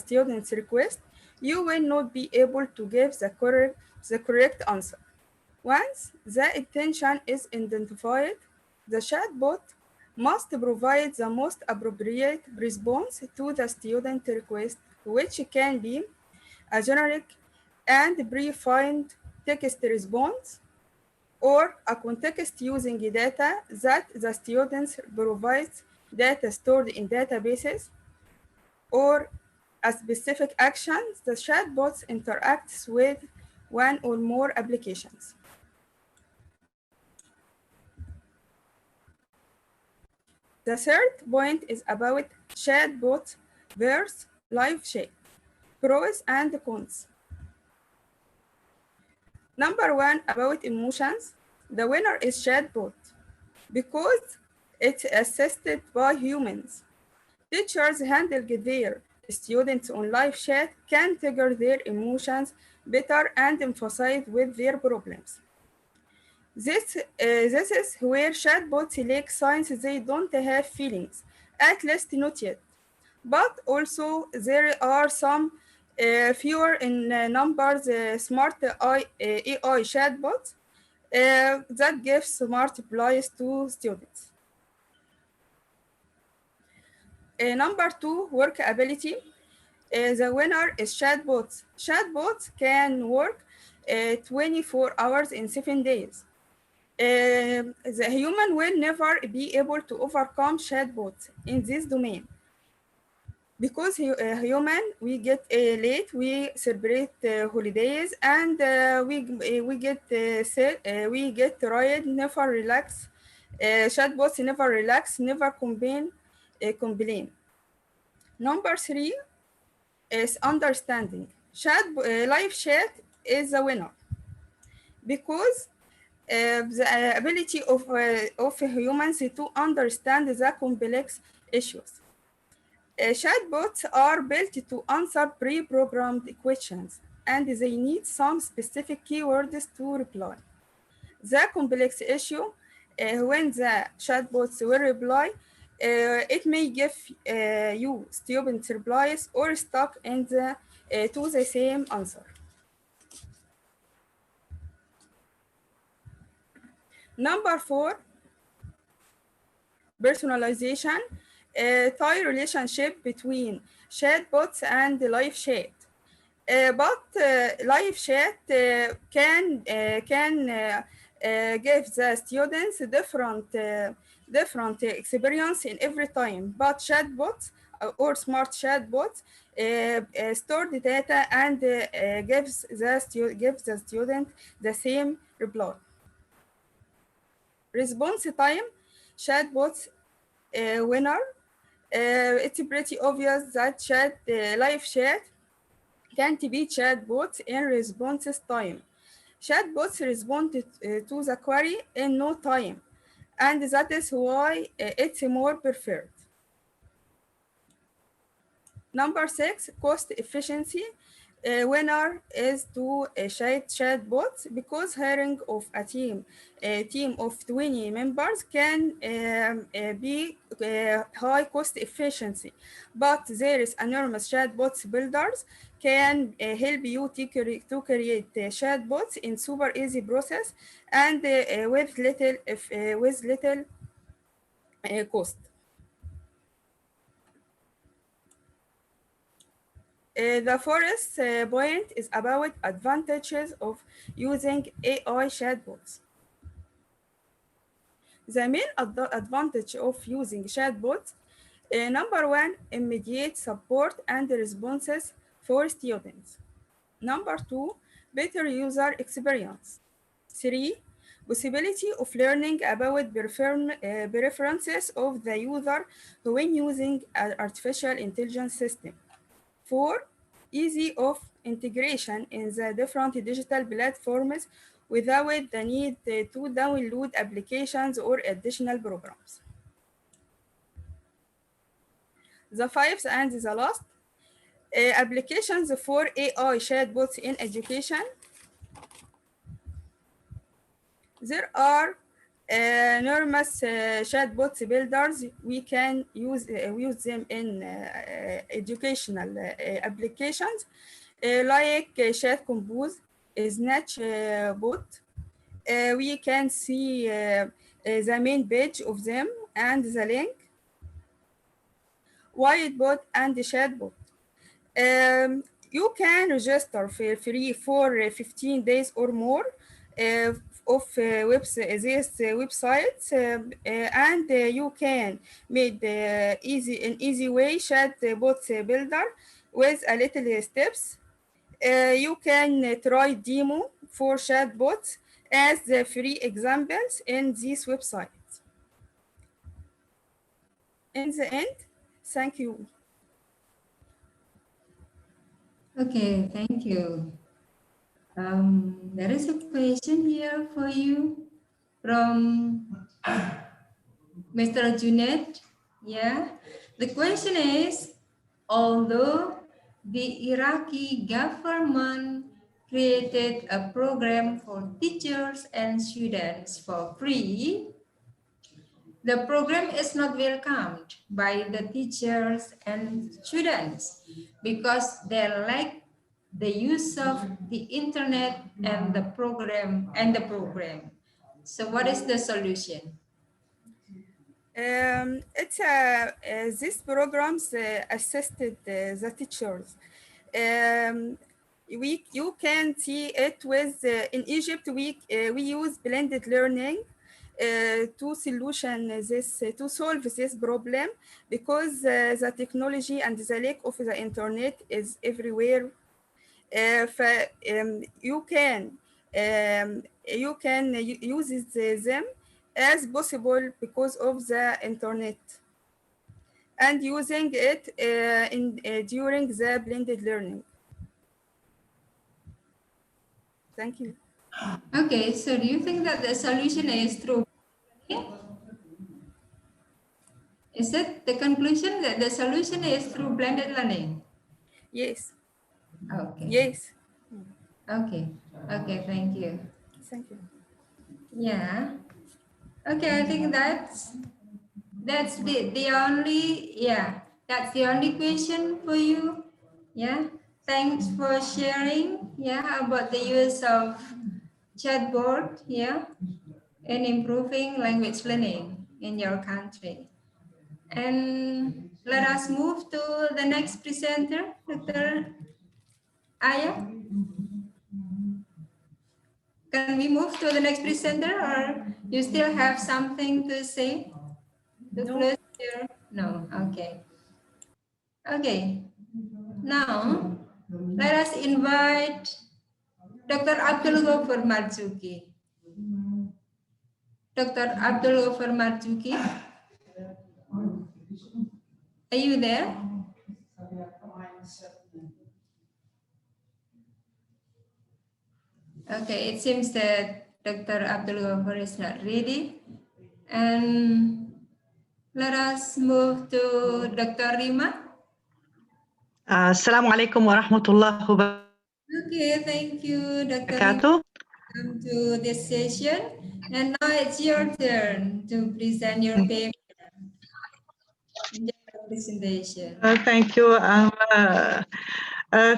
student's request, you will not be able to give the correct answer. Once the intention is identified, the chatbot must provide the most appropriate response to the student request, which can be a generic and predefined text response, or a context using data that the students provides, data stored in databases, or a specific action the chatbot interacts with one or more applications. The third point is about chatbot versus live chat, pros and cons. Number one, about emotions. The winner is chatbot because it's assisted by humans. Teachers handle their students on live chat can trigger their emotions better and emphasize with their problems. This is where chatbots lack signs they don't have feelings, at least not yet. But also there are some fewer in numbers smart AI chatbots that give smart replies to students. Number two, workability. The winner is chatbots. Chatbots can work 24 hours in 7 days. The human will never be able to overcome chatbots in this domain. Because human, we get late, we celebrate holidays, and we get sad, we get tired, never relax. Chatbots never relax, never complain. Number three is understanding. Live chat is the winner because the ability of humans to understand the complex issues. Chatbots are built to answer pre-programmed questions, and they need some specific keywords to reply. The complex issue, when the chatbots will reply, it may give you stupid replies or stuck in to the same answer. Number four, personalization, tie relationship between chatbots and live chat. But live chat can give the students different experience in every time. But chatbots or smart chatbots store the data and gives the student the same reply. Response time, chatbots winner. It's pretty obvious that live chat can't be chatbots in responses time. Chatbots respond to the query in no time, and that is why it's more preferred. Number six, cost efficiency. Winner is to chatbots because hiring of a team of 20 members can be high cost efficiency. But there is enormous chatbots builders can help you to create chatbots in super easy process and with little cost. The fourth point is about advantages of using AI chatbots. The main advantage of using chatbots, number one, immediate support and responses for students. Number two, better user experience. Three, possibility of learning about preferences of the user when using an artificial intelligence system. Four, easy of integration in the different digital platforms without the need to download applications or additional programs. The fifth and the last, applications for AI chatbots in education. There are Enormous chatbot builders, we use them in educational applications like Chat Compose, Snatch bot. We can see the main page of them and the link, whitebot and chatbot. Um, you can register for free for 15 days or more of these websites, and you can make an easy way chatbot builder with a little steps. You can try demo for chatbots as the free examples in this website. In the end, thank you. Okay, thank you. There is a question here for you from Mr. Junaid. Yeah, the question is, although the Iraqi government created a program for teachers and students for free, the program is not welcomed by the teachers and students because they lack the use of the internet and the program. So what is the solution? It's these programs assisted the teachers. Um, you can see it with in Egypt. We use blended learning to solve this problem because the technology and the lack of the internet is everywhere. You can use them as possible because of the internet and using it during the blended learning. Thank you. Okay, so do you think that the solution is through learning? Is it the conclusion that the solution is through blended learning? Yes. Okay. Yes. Okay. Okay, thank you. Thank you. Yeah. Okay, I think that's the only, yeah, that's the only question for you. Yeah. Thanks for sharing, yeah, about the use of chatbot, yeah, in improving language learning in your country. And let us move to the next presenter, Dr. Aya. Can we move to the next presenter, or you still have something to say to No. close here? No. Okay. Okay. Now, let us invite Dr. Abdul Ghaffar Marzuki. Dr. Abdul Ghaffar Marzuki, are you there? Okay, it seems that Dr. Abdul Ghaffar is not ready. And let us move to Dr. Rima. السلام عليكم ورحمة الله وبركاته. Okay, thank you, Dr. Rima. Welcome to this session. And now it's your turn to present your paper. Enjoy the presentation. Thank you.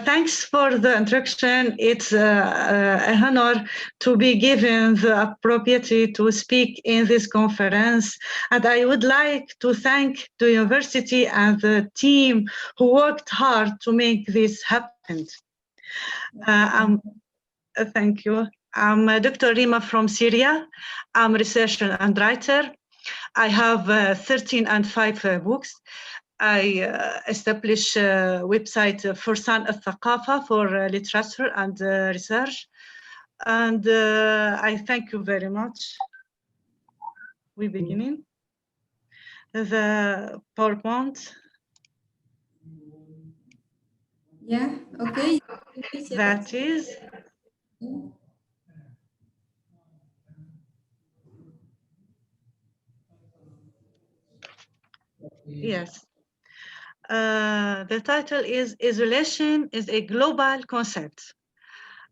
Thanks for the introduction. It's an honor to be given the opportunity to speak in this conference. And I would like to thank the university and the team who worked hard to make this happen. Thank you. I'm Dr. Rima from Syria. I'm a researcher and writer. I have 13 and 5 books. I establish a website Fursan al-Thaqafa for literature and research. And I thank you very much. We beginning. The PowerPoint. Yeah, okay. That is. Yes. The title is Isolation is a Global Concept.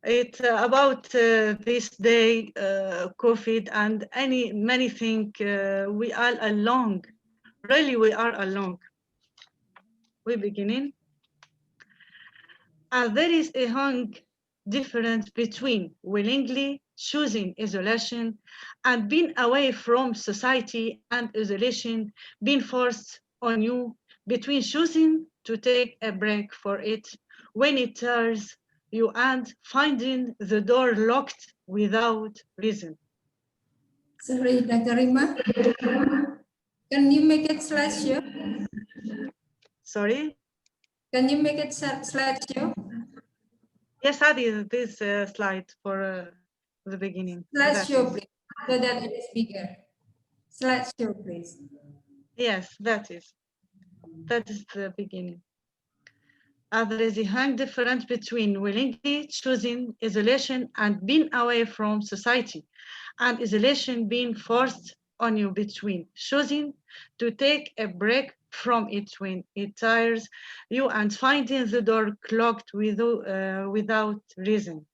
It's about this day, COVID, and many think we are alone. Really, we are alone. We beginning. There is a hung difference between willingly choosing isolation and being away from society, and isolation being forced on you, between choosing to take a break for it when it tears you and finding the door locked without reason. Sorry, Dr. Rima. Can you make it slideshow? Sorry? Can you make it slideshow? Yes, I did this slide for the beginning. Slideshow, please, so that it is bigger. Slideshow, please. Yes, that is the beginning. There is a hang difference between willingly choosing isolation and being away from society, and isolation being forced on you, between choosing to take a break from it when it tires you and finding the door clogged without reason,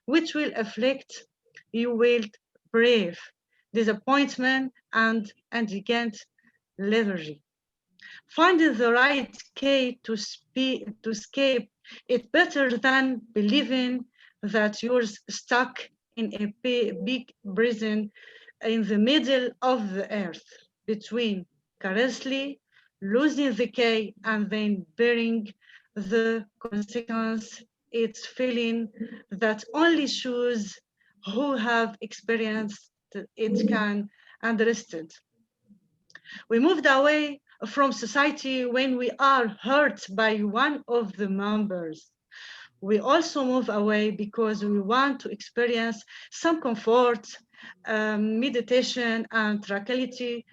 which will afflict you with brave disappointment and indignant lethargy. Finding the right key to escape it better than believing that you're stuck in a big prison in the middle of the earth, between carelessly losing the key and then bearing the consequence. It's feeling that only shoes who have experienced it can understand. We moved away from society when we are hurt by one of the members. We also move away because we want to experience some comfort, meditation, and tranquility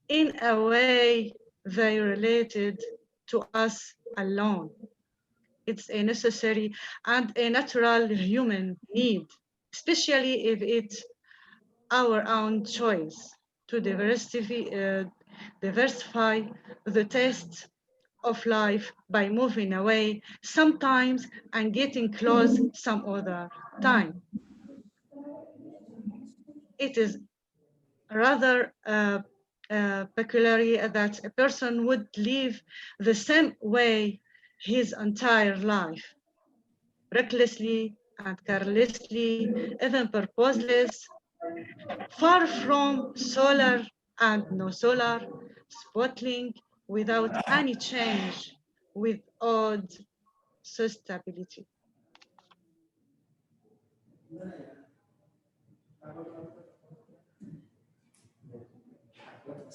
in a way they related to us alone. It's a necessary and a natural human need, especially if it's our own choice to diversify the taste of life by moving away sometimes and getting close some other time. It is rather peculiar that a person would live the same way his entire life, recklessly and carelessly, even purposeless, far from solar and no solar, spotling without any change, with odd stability.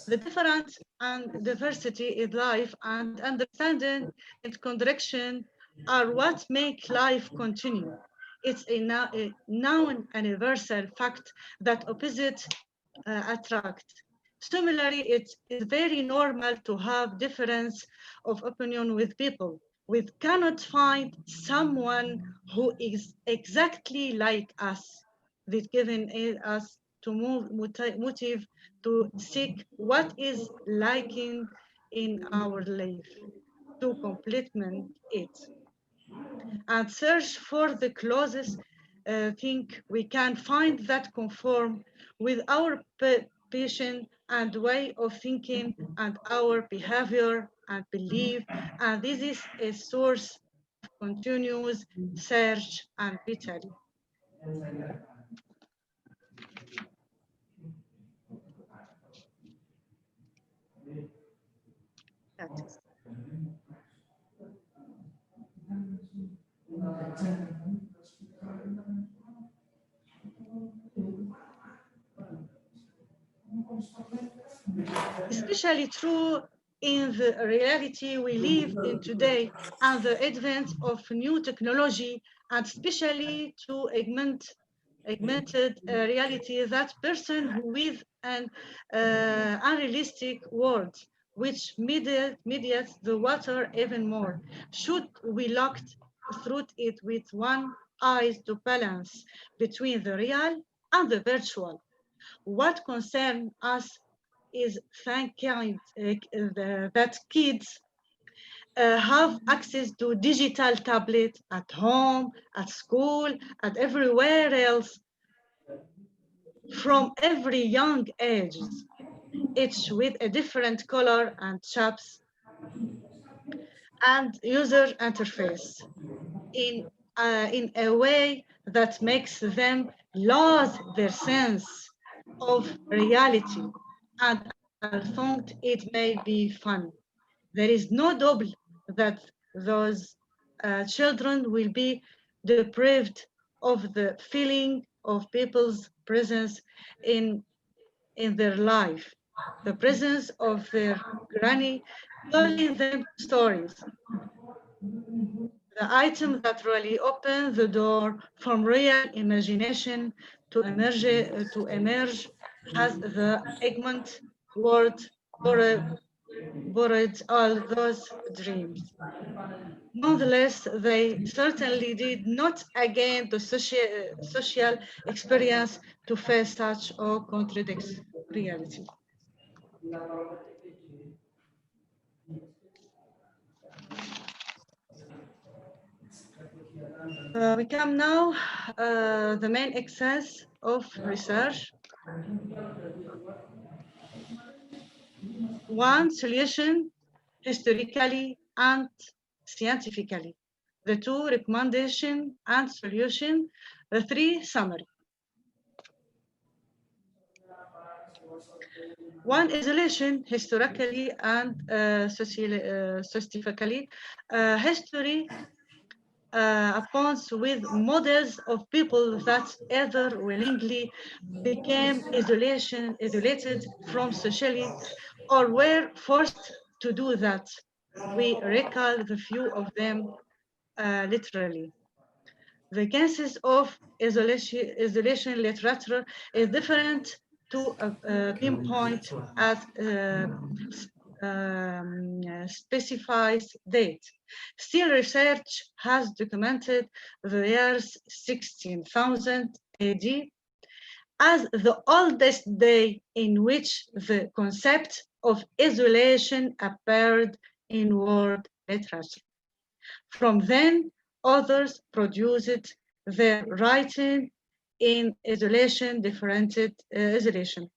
The difference and diversity in life and understanding its contradiction are what make life continue. It's a known and universal fact that opposites attract. Similarly, it is very normal to have difference of opinion with people. We cannot find someone who is exactly like us. That given us to motive to seek what is lacking in our life, to complement it, and search for the closest thing we can find that conform with our passion and way of thinking and our behavior and belief. And this is a source of continuous search and vitality. That is. Especially true in the reality we live in today and the advent of new technology, and especially to augmented reality, that person who with an unrealistic world which mediates the water even more. Should we look through it with one eye to balance between the real and the virtual? What concerns us is thanking that kids have access to digital tablet at home, at school, and everywhere else from every young age, each with a different color and shapes and user interface in a way that makes them lose their sense of reality. And I thought it may be fun. There is no doubt that those children will be deprived of the feeling of people's presence in in their life, the presence of their granny telling them stories, the item that really opened the door from real imagination to emerge as the Egmont word borrowed all those dreams. Nonetheless, they certainly did not again the social experience to face such or contradicts reality. We come now the main excess of research. One solution historically and scientifically. The two recommendation and solution. The three summary. One isolation historically and scientifically. History abounds with models of people that either willingly became isolated from society or were forced to do that. We recall the few of them literally. The cases of isolation literature is different to pinpoint at specifies date. Still, research has documented the years 16,000 AD as the oldest day in which the concept of isolation appeared in world literature. From then, authors produced their writing in isolation, differentiation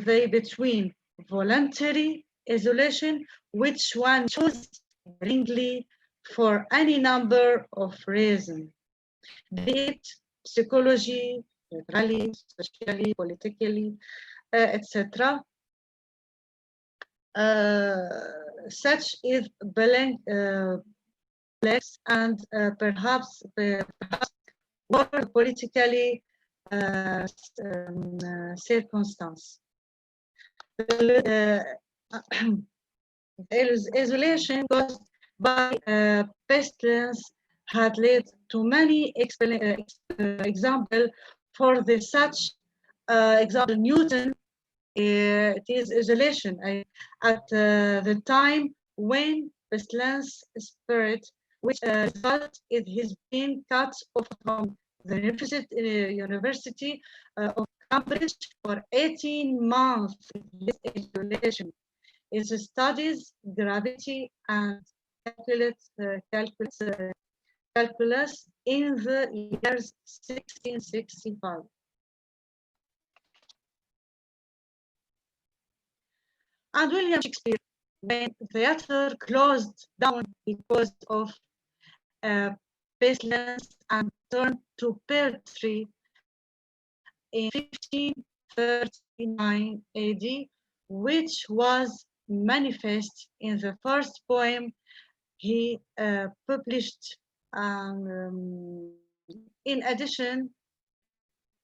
they between voluntary isolation, which one chooses willingly for any number of reasons, be it psychology, literally, socially, politically, etc. Such is complex and perhaps more politically circumstance. Isolation caused by pestilence had led to many examples. For the such example, Newton, it is isolation at the time when pestilence spirit, which result in his being cut off from the University of Cambridge for 18 months. This isolation is studies gravity and calculus in the years 1665. And William Shakespeare, when theater closed down because of pestilence and turned to poetry in 1539 AD, which was manifest in the first poem he published. In addition,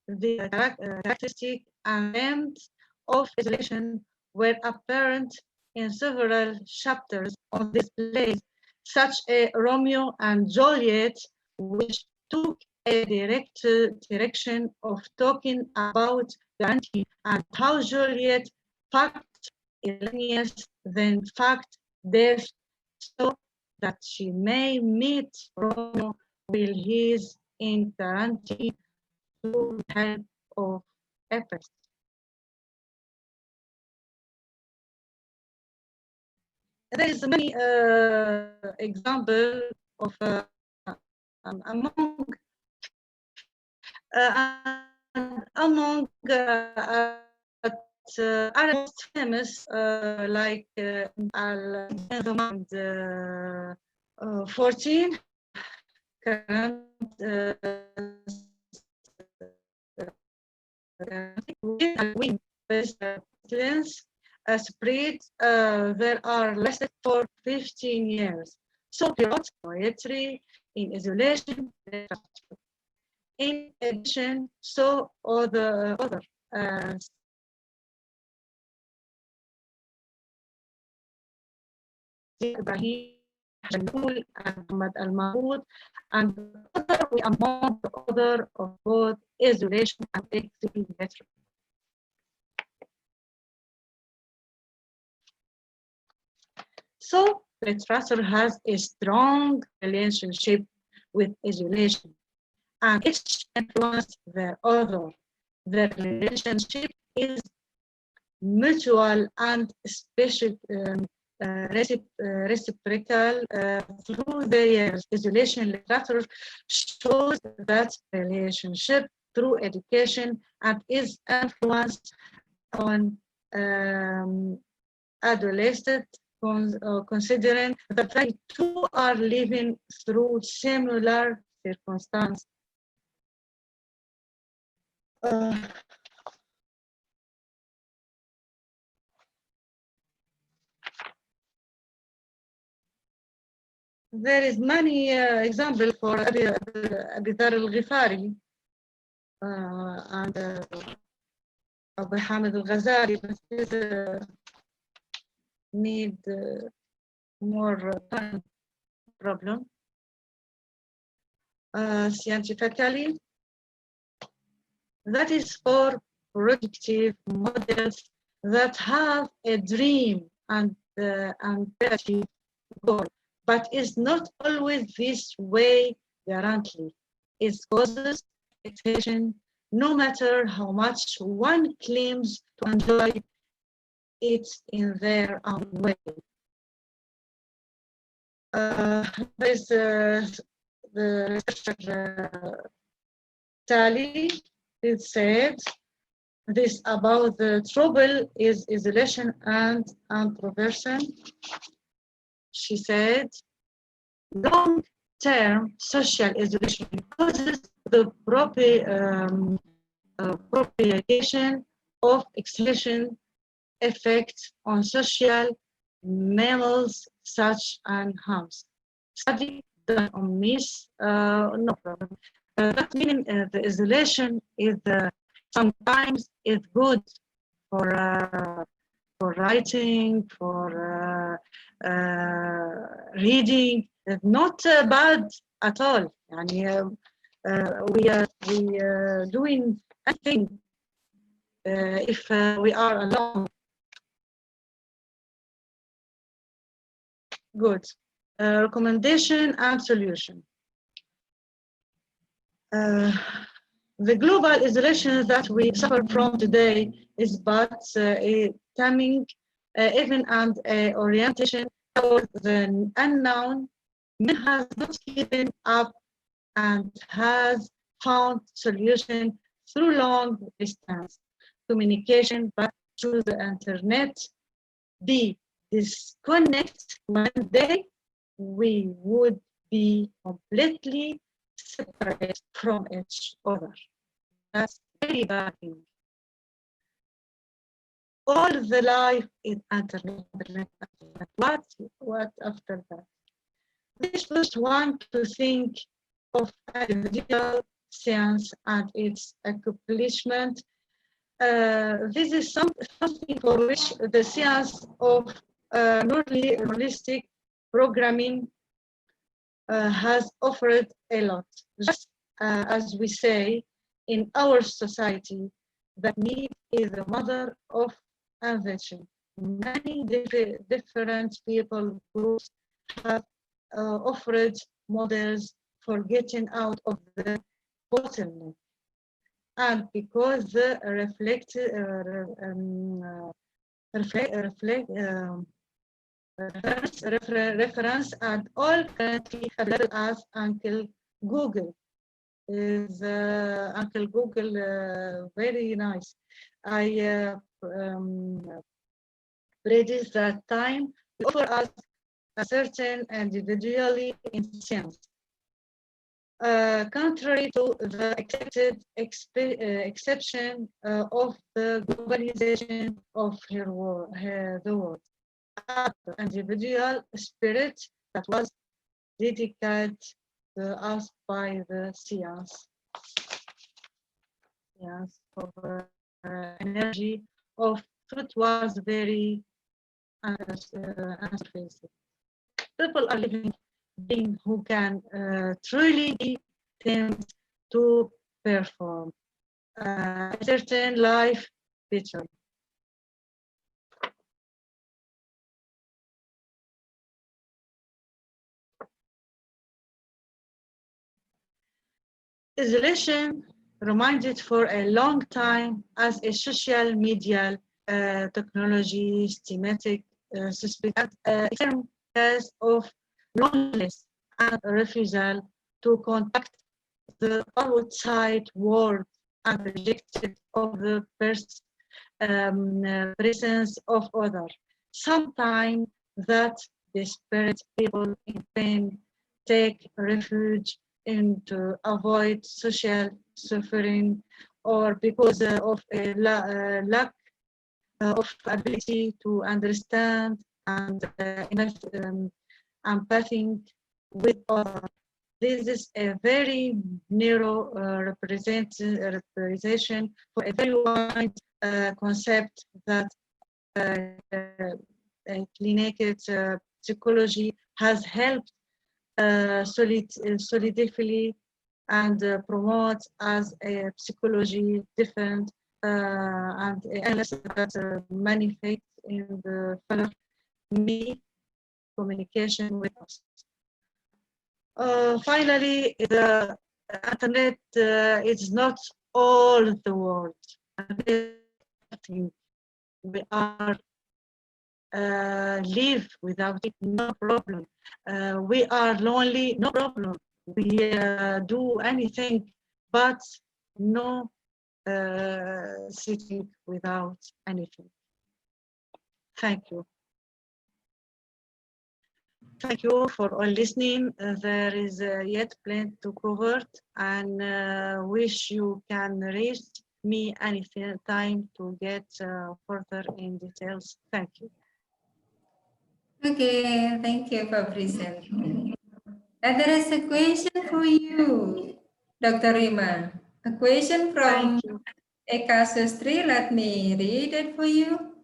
the characteristic and themes of isolation were apparent in several chapters of this play, such as Romeo and Juliet, which took a direct direction of talking about guarantee and how Juliet fact Elenius then fact death so that she may meet Romeo while he is in quarantine through the help of a priest. there is many example of among are most famous like Al 14 current win presidents spread there are lasted for 15 years. So pilots poetry in isolation. In addition, so other Ibrahim, Jalul, and Muhammad al-Mahmoud, and other we among the other of both isolation and exhibition. So literature has a strong relationship with isolation, and each influence the other. The relationship is mutual and special reciprocal through the years. Isolation literature shows that relationship through education and is influenced on adolescents considering that they too are living through similar circumstances. There is many examples for Abi Dhar al-Ghifari and Abu Hamid al-Ghazali, but this need more time problem. Scientifically, that is for projective models that have a dream and ambitious goal, but is not always this way guaranteed. It causes expectation, no matter how much one claims to enjoy it in their own way. There's the researcher Tali, it said this about the trouble is isolation and introversion. She said, long-term social isolation causes the propagation of exhalation effects on social mammals such as harms. Study done on mice, no problem. That meaning the isolation is sometimes is good for writing, for reading. It's not bad at all. يعني, we doing anything if we are alone. Good. Recommendation and solution. The global isolation that we suffer from today is but a timing, even and orientation toward the unknown. Man has not given up and has found solution through long distance communication, but through the internet. Be disconnect one day, we would be completely separate from each other. That's very bad thing. All the life is internet. What after that? This first one to think of individual science and its accomplishment. This is something for which the science of neuralistic programming has offered a lot. Just as we say in our society, that need is the mother of invention. Many different people groups have offered models for getting out of the bottleneck. And because the reflect reference, and all currently available as Uncle Google. Is Uncle Google very nice? I predict that time we offer us a certain individually in science. Contrary to the accepted exception of the globalization of the world, individual spirit that was dedicated to us by the science. Yes, of energy of truth was very unsurfaced. People are living beings who can truly be tamed to perform a certain life feature. Isolation reminded for a long time as a social media technology thematic suspect extreme case of loneliness and refusal to contact the outside world and rejected of the presence of others. Sometimes that desperate people in pain take refuge in to avoid social suffering or because of a lack of ability to understand and empathy with others. This is a very narrow representation for a very wide concept that clinical psychology has helped solidify and promote as a psychology different and unless that manifests in the fellow me communication with us. Finally, the internet is not all the world. We are live without it, no problem. We are lonely, no problem. We do anything, but no sitting without anything. Thank you. Thank you for all listening. There is yet plenty to cover, and wish you can reach me anytime to get further in details. Thank you. Okay, thank you for presenting. And there is a question for you, Dr. Rima. A question from Thank you. Eka Sustri. Let me read it for you.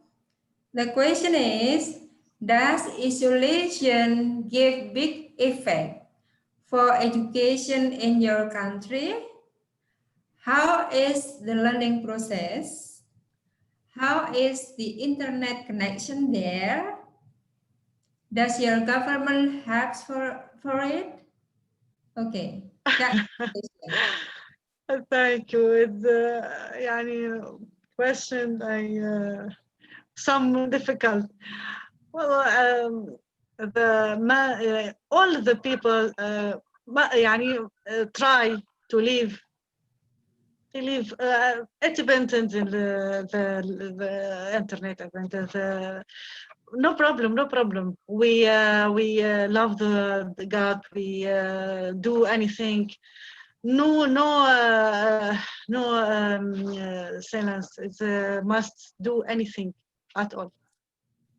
The question is, does isolation give big effect for education in your country? How is the learning process? How is the internet connection there? Does your government have for it? Okay, that's the question. Thank you. It's يعني question some difficult. Well, all the people يعني try to live independent in the internet and no problem, no problem. We love the God. We do anything. No silence. It must do anything at all.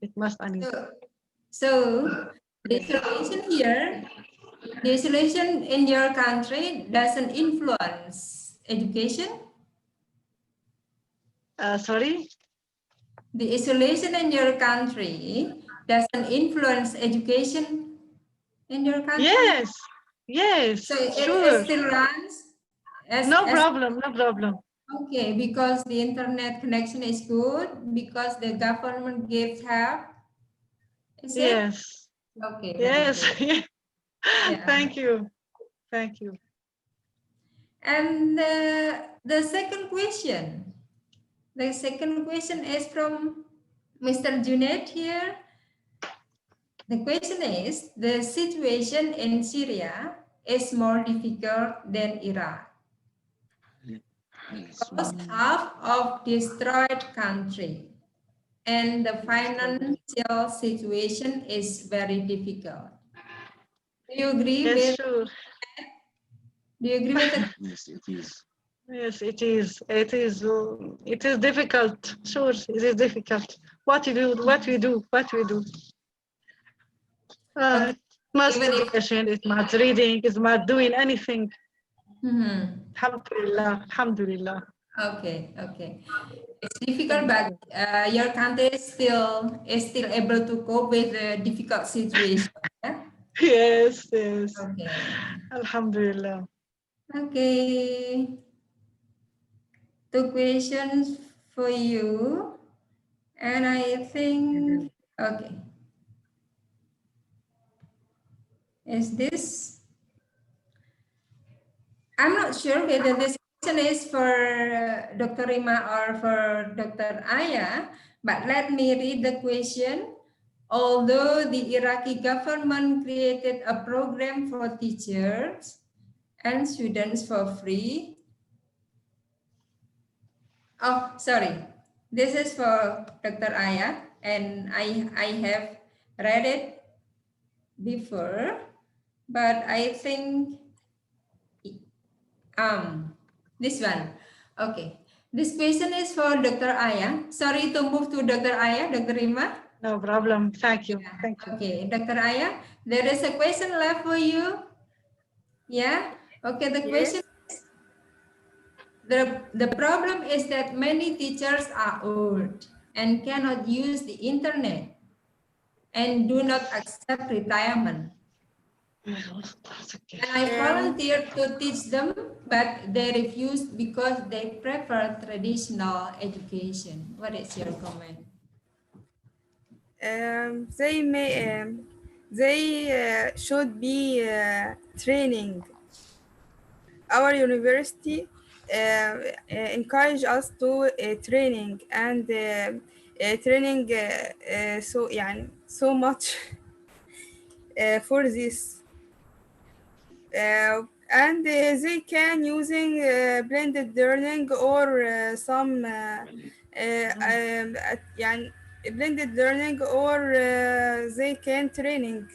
It must anything. So the isolation here, the isolation in your country doesn't influence education? Sorry? The isolation in your country doesn't influence education in your country? Yes, yes, So it sure. still runs No as problem, no problem. okay, because the internet connection is good, because the government gives help, is it? Yes, Okay, very yes. good. Yeah. Thank you, thank you. And the second question. The second question is from Mr. Junaid here. The question is, the situation in Syria is more difficult than Iraq. Because half of destroyed country and the financial situation is very difficult. Do you agree Yes, with? sure. Do you agree with it? Yes, it is. Yes, it is. It is. It is difficult. Sure, it is difficult. What we do, what we do, what we do. Okay. Even if Masturbation, it's not reading, it's not doing anything. Alhamdulillah, alhamdulillah. okay, okay. It's difficult, but your country is still able to cope with the difficult situation. Yeah? Yes, yes. Okay. Alhamdulillah. Okay. Two questions for you, and I think okay. Is this? I'm not sure whether this question is for Dr. Rima or for Dr. Aya, but let me read the question. Although the Iraqi government created a program for teachers and students for free. Oh, sorry. This is for Dr. Aya, and I have read it before, but I think this one. Okay. This question is for Dr. Aya. Sorry to move to Dr. Aya, Dr. Rima. No problem. Thank you. Thank you. Okay, Dr. Aya, there is a question left for you. Yeah. Okay, the question Yes. is, the problem is that many teachers are old and cannot use the internet and do not accept retirement. And I Um, volunteered to teach them, but they refused because they prefer traditional education. What is your comment? they may they should be training. Our university encourage us to training and training so يعني so much for this and they can using blended learning or some يعني blended learning or they can training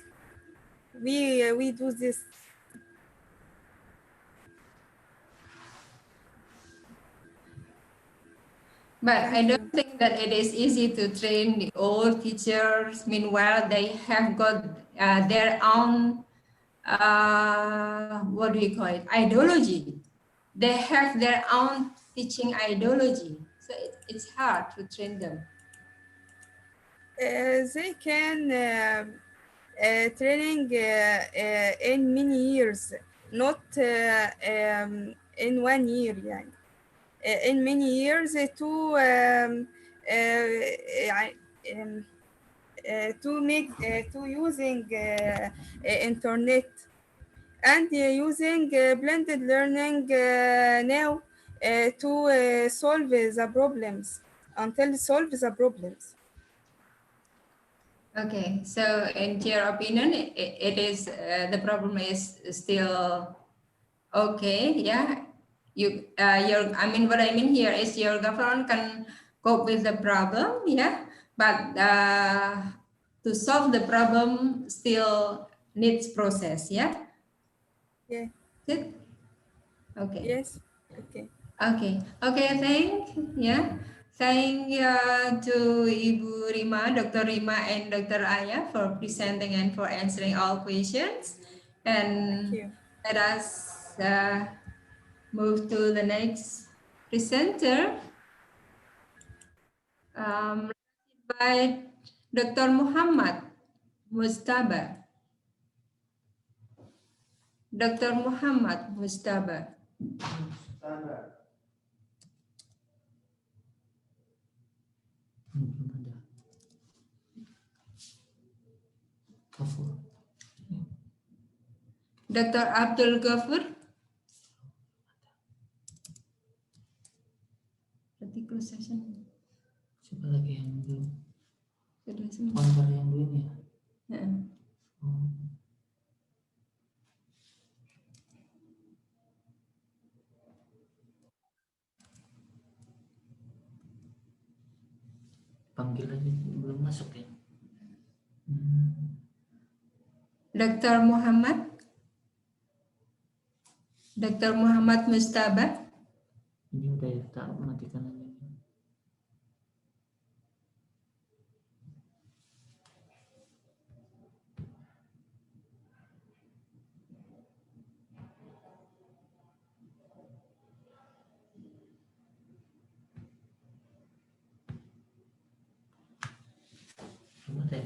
we do this. But I Thank don't you. think that it is easy to train the old teachers. Meanwhile, they have got their own, what do you call it, ideology. They have their own teaching ideology. So it's hard to train them. They can training in many years, not in 1 year يعني. In many years to يعني to make to using internet and using blended learning now to solve the problems until solve the problems. Okay, so in your opinion, it is the problem is still okay, yeah. I mean, what I mean here is your government can cope with the problem, yeah, but to solve the problem still needs process, yeah. Yeah. Good. Okay. Yes. Okay. Okay. Okay. Yeah. Thank to Ibu Rima, Dr. Rima, and Dr. Aya for presenting and for answering all questions. Thank And you. let us move to the next presenter. By Dr. Muhammad Mustaba. Dr. Muhammad Mustaba. Dr. Abdul Ghafur. Berarti close session. Siapa lagi yang belum? Sudah semua. Konter yang belum ya? Ya. panggil aja, belum masuk ya. Dr. Muhammad. Dr. Muhammad Mustabah. Ini udah ya, tak matikan aja. Cuma deh.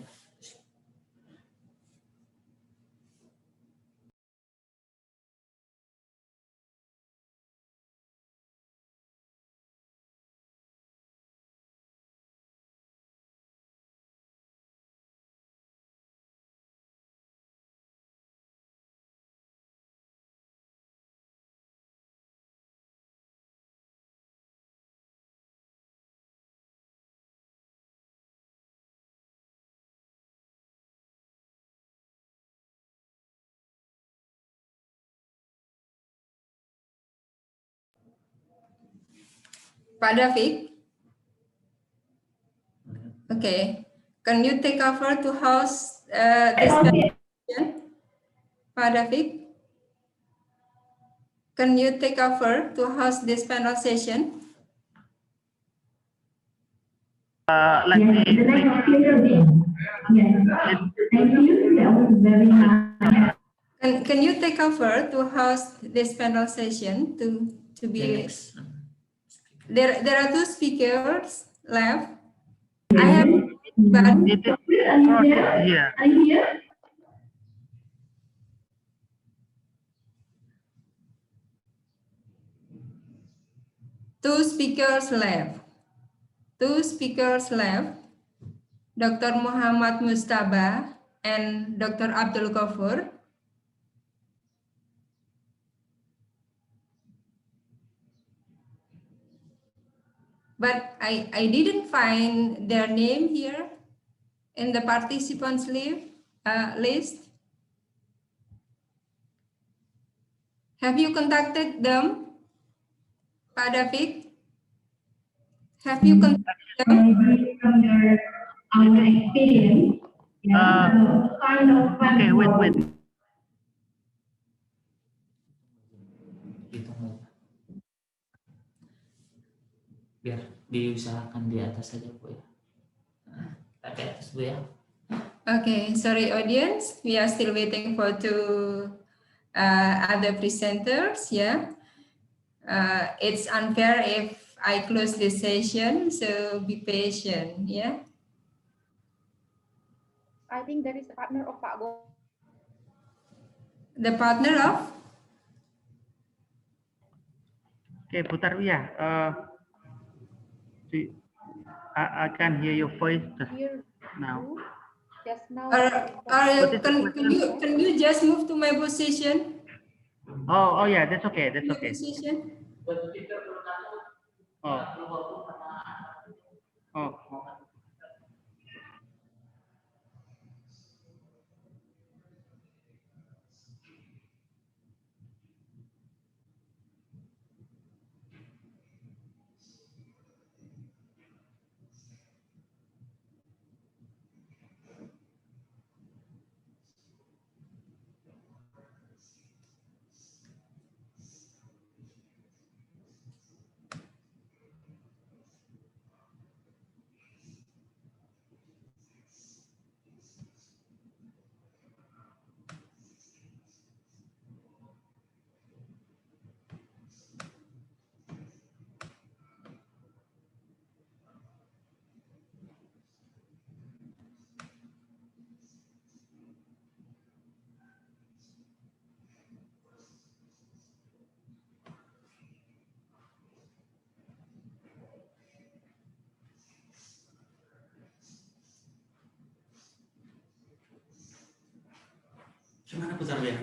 Pak David. Okay. Can you take over to host this presentation? Pak David. Can you take over to host this panel session? Let me. Can you take over to host this panel session to be Next. there are two speakers left. I have but Yeah. two speakers left. Two speakers left. Dr. Muhammad Mustabah and Dr. Abdul Ghafur. But I didn't find their name here in the participants list. Have you contacted them, Pak David? Have you contacted them? From your experience, okay, wait. Hitung aja. Biar diusahakan di atas saja Bu ya. Di atas Bu ya. Okay, sorry audience, we are still waiting for two other presenters. Yeah, it's unfair if I close this session, so be patient. Yeah. I think there is a partner of Pak Go. The partner of? Okay, Putar ya. I can hear your voice now. Just now. Can you just move to my position? Oh yeah, that's okay. That's Your okay. position. Oh. Gimana putar ya?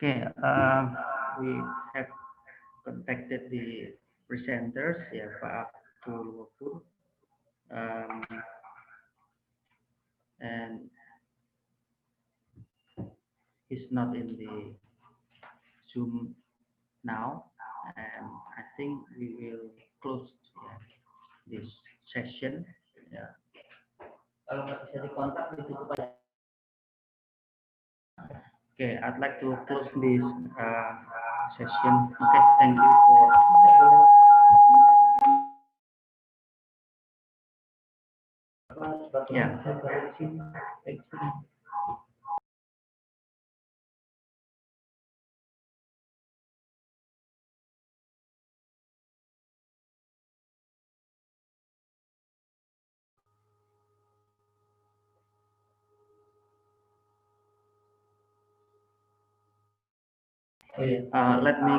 Okay, we have contacted the presenters, ya Pak Abdul Ghafur, and he's not in the Zoom now, and I think we will close this session. Yeah. Kalau nggak bisa dikontak ditutup aja. Okay, I'd like to close this session. Okay, thank you for. Yeah. Let me.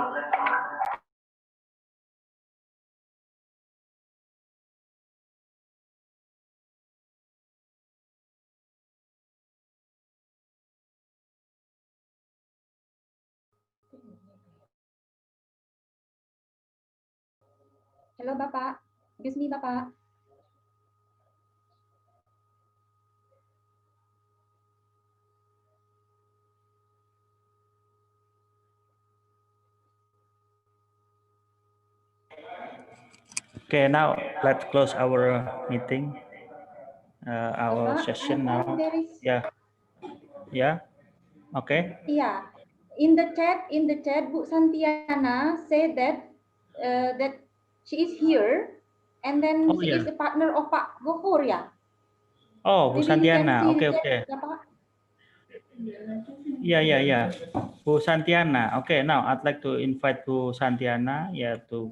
Halo Bapak, excuse me Bapak. Okay, now let's close our meeting, our Bapak, session I now. think there is. Yeah, yeah. Okay. Yeah, in the chat, Bu Santiana said that that she is here, and then Oh she yeah. is a partner of Pak Gofur, ya. Oh, Bu Maybe you can Santiana. see Okay, the chat, okay. ya Pak. Yeah. Bu Santiana. Okay, now I'd like to invite Bu Santiana, to.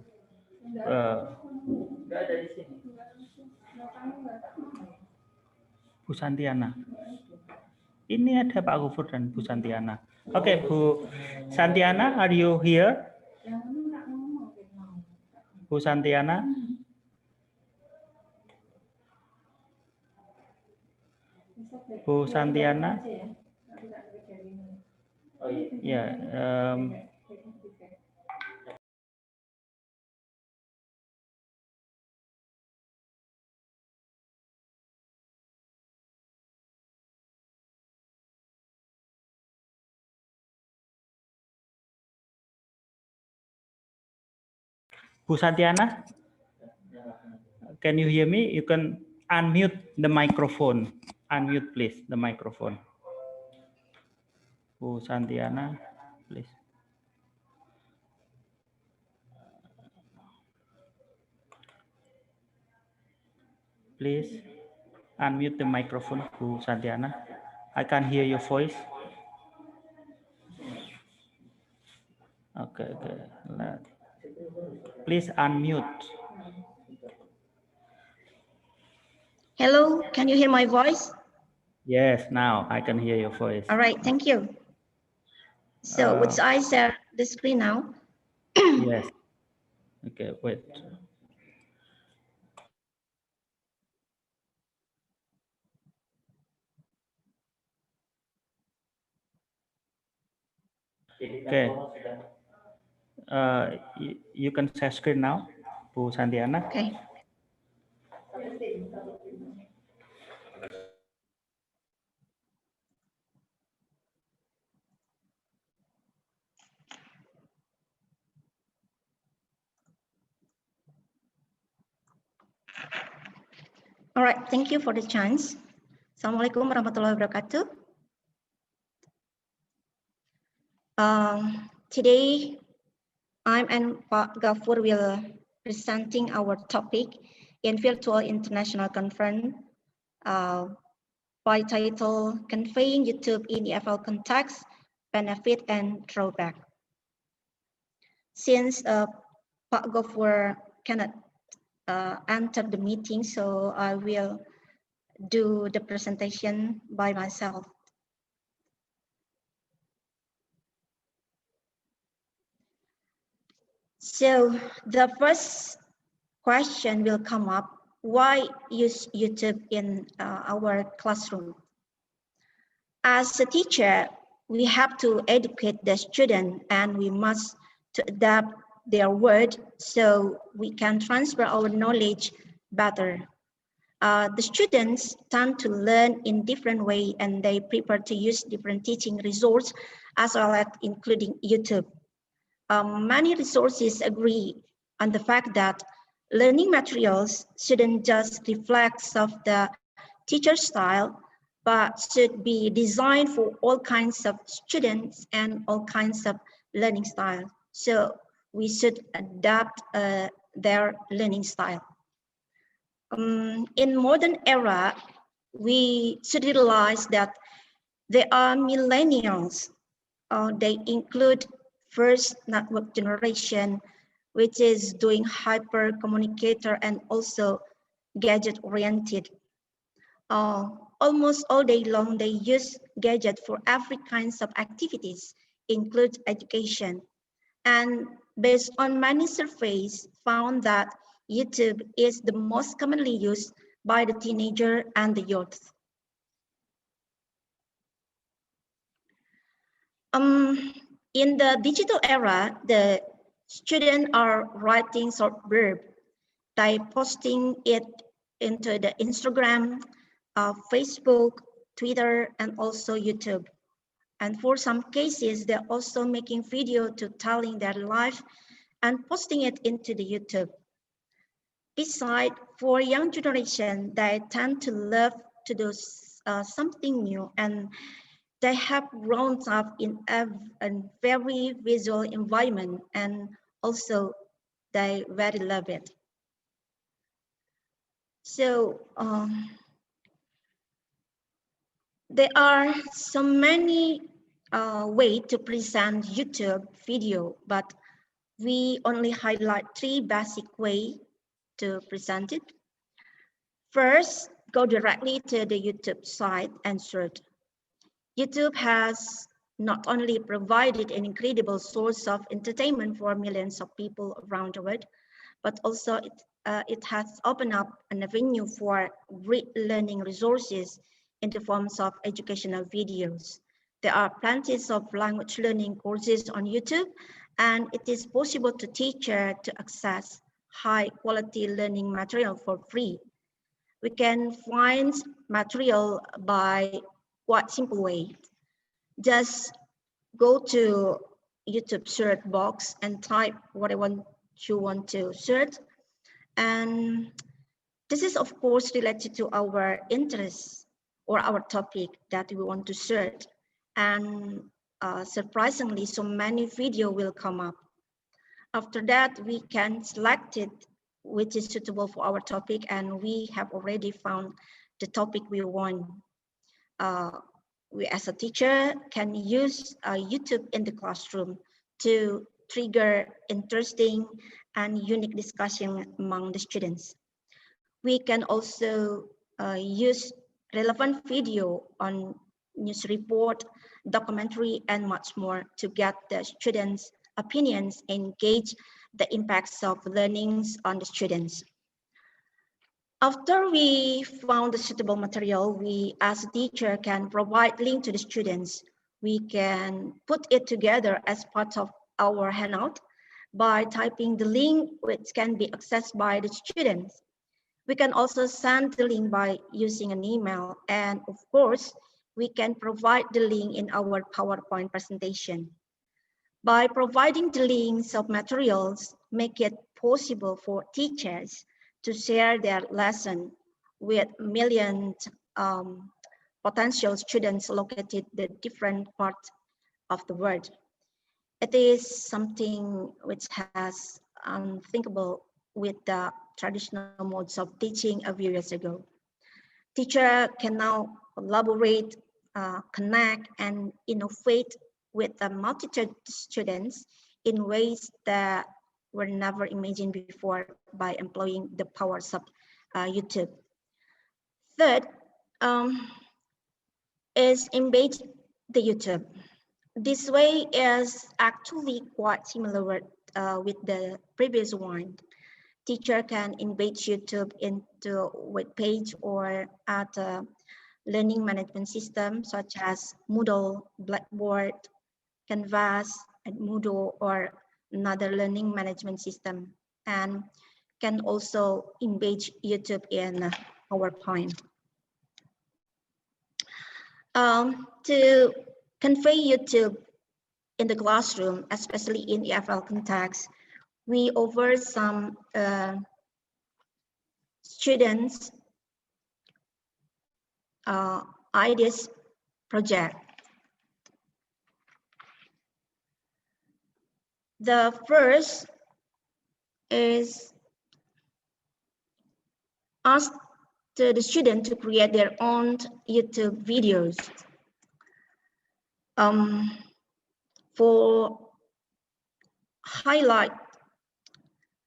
Nggak ada di sini. Bu Santiana. Ini ada Pak Gufur dan Bu Santiana. Okay, Bu Santiana, are you here? Bu Santiana? Bu Santiana? Oh iya. Ya, Bu Santiana? Can you hear me? You can unmute the microphone. Unmute, please, the microphone. Bu Santiana, please. Please unmute the microphone, Bu Santiana. I can't hear your voice. Okay. Please unmute. Hello, can you hear my voice? Yes, now I can hear your voice. All right, thank you. So would I share the screen now? Yes. Okay, wait. Okay. You can share screen now, Bu Santiana. Okay. All right, thank you for the chance. Assalamualaikum warahmatullahi wabarakatuh. Today, I'm and Pak Gafur will presenting our topic in virtual international conference by title Conveying YouTube in EFL Context, Benefit and Drawback. Since Pak Gafur cannot enter the meeting, so I will do the presentation by myself. So the first question will come up, why use YouTube in our classroom? As a teacher, we have to educate the student, and we must to adapt their word so we can transfer our knowledge better. The students tend to learn in different way, and they prefer to use different teaching resources as well as including YouTube. Many resources agree on the fact that learning materials shouldn't just reflect of the teacher style, but should be designed for all kinds of students and all kinds of learning style. So we should adapt their learning style. In modern era, we should realize that there are millennials. They include first network generation, which is doing hyper communicator and also gadget oriented. Almost all day long, they use gadget for every kinds of activities, include education. And based on many surveys, found that YouTube is the most commonly used by the teenager and the youth. In the digital era, the students are writing short verb by posting it into the Instagram, Facebook, Twitter, and also YouTube. And for some cases, they're also making video to telling their life and posting it into the YouTube. Besides, for young generation, they tend to love to do something new, and they have grown up in a very visual environment, and also they very love it. So there are so many ways to present YouTube video, but we only highlight 3 basic ways to present it. First, go directly to the YouTube site and search. YouTube has not only provided an incredible source of entertainment for millions of people around the world, but also it has opened up an avenue for great learning resources in the forms of educational videos. There are plenty of language learning courses on YouTube, and it is possible to teachers to access high quality learning material for free. We can find material by quite simple way. Just go to YouTube search box and type whatever you want to search. And this is of course related to our interests or our topic that we want to search. And surprisingly, so many video will come up. After that, we can select it which is suitable for our topic, and we have already found the topic we want. We as a teacher can use YouTube in the classroom to trigger interesting and unique discussion among the students. We can also use relevant video on news report, documentary, and much more to get the students' opinions and gauge the impacts of learnings on the students. After we found the suitable material, we as a teacher can provide link to the students. We can put it together as part of our handout by typing the link which can be accessed by the students. We can also send the link by using an email, and of course, we can provide the link in our PowerPoint presentation. By providing the links of materials, make it possible for teachers to share their lesson with millions potential students located in different parts of the world. It is something which has unthinkable with the traditional modes of teaching a few years ago. Teacher can now collaborate, connect, and innovate with a multitude of students in ways that were never imagined before by employing the powers of YouTube. Third, is embed the YouTube. This way is actually quite similar with the previous one. Teacher can embed YouTube into a web page or add learning management systems such as Moodle, Blackboard, Canvas, and Moodle, or another learning management system, and can also embed YouTube in PowerPoint. To convey YouTube in the classroom, especially in EFL context, we offer some students ideas project. The first is ask the student to create their own YouTube videos. For highlight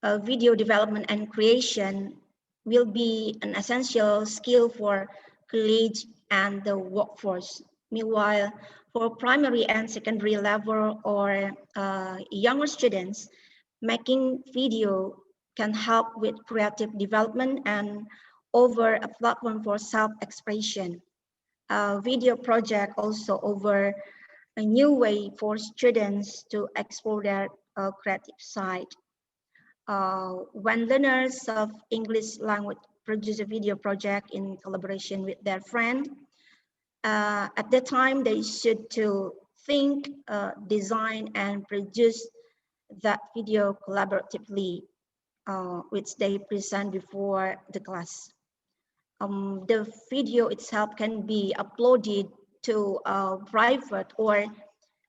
video development and creation will be an essential skill for college and the workforce. Meanwhile, for primary and secondary level or younger students, making video can help with creative development and offer a platform for self-expression. Video project also offer a new way for students to explore their creative side. When learners of English language produce a video project in collaboration with their friend, at that time they should to think, design, and produce that video collaboratively, which they present before the class. The video itself can be uploaded to a private or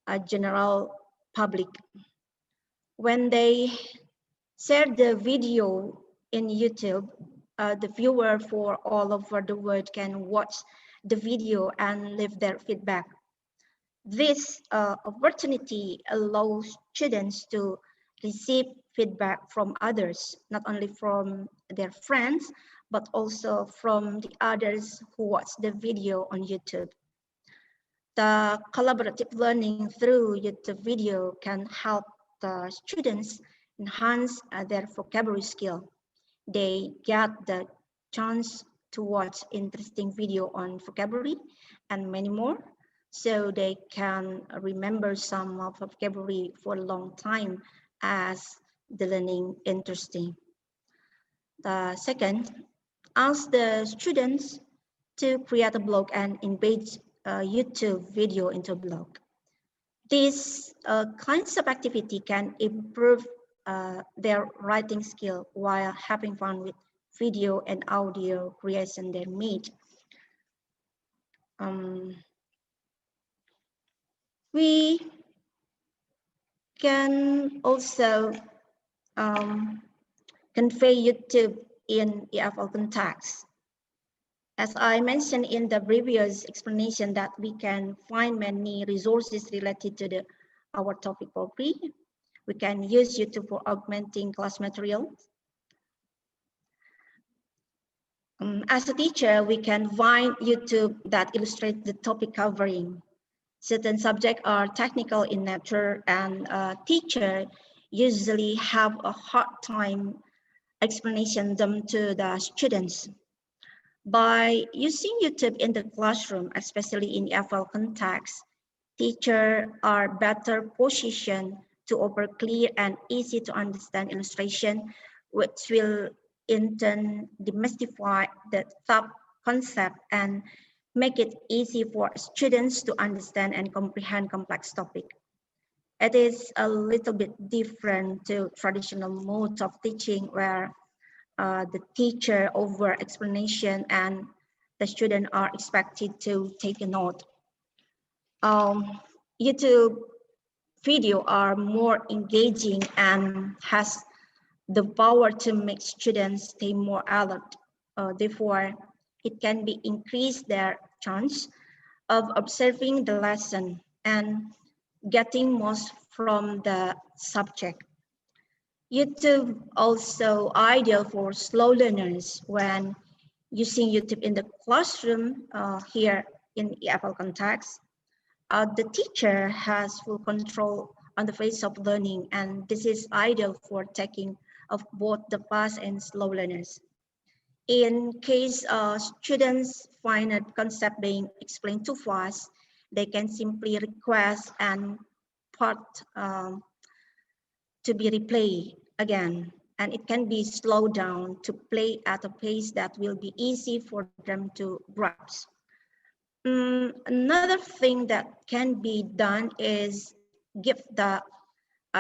a general public. When they share the video in YouTube, the viewer for all over the world can watch the video and leave their feedback. This opportunity allows students to receive feedback from others, not only from their friends, but also from the others who watch the video on YouTube. The collaborative learning through YouTube video can help the students enhance their vocabulary skill. They get the chance to watch interesting video on vocabulary and many more, so they can remember some of vocabulary for a long time as the learning interesting. The second, ask the students to create a blog and embed YouTube video into a blog. These kinds of activity can improve their writing skill while having fun with video and audio creation they made. We can also convey YouTube in EFL context. As I mentioned in the previous explanation that we can find many resources related to our topic for free. We can use YouTube for augmenting class materials. As a teacher, we can find YouTube that illustrates the topic covering. Certain subjects are technical in nature, and teachers usually have a hard time explaining them to the students. By using YouTube in the classroom, especially in EFL context, teachers are better positioned to offer clear and easy to understand illustration, which will in turn demystify the top concept and make it easy for students to understand and comprehend complex topics. It is a little bit different to traditional modes of teaching where the teacher over explanation and the student are expected to take a note. YouTube video are more engaging and has the power to make students stay more alert. Therefore, it can be increase their chance of observing the lesson and getting most from the subject. YouTube also ideal for slow learners when using YouTube in the classroom here in EFL context. The teacher has full control on the phase of learning, and this is ideal for taking of both the fast and slow learners. In case students find a concept being explained too fast, they can simply request and part to be replayed again, and it can be slowed down to play at a pace that will be easy for them to grasp. Another thing that can be done is give the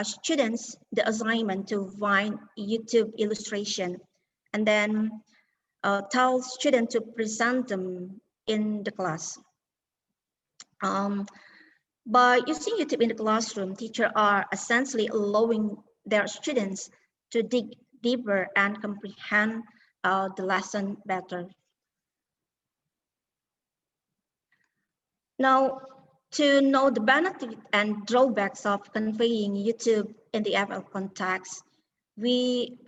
students the assignment to find YouTube illustration and then tell students to present them in the class. By using YouTube in the classroom, teachers are essentially allowing their students to dig deeper and comprehend the lesson better. Now, to know the benefit and drawbacks of conveying YouTube in the FL context, we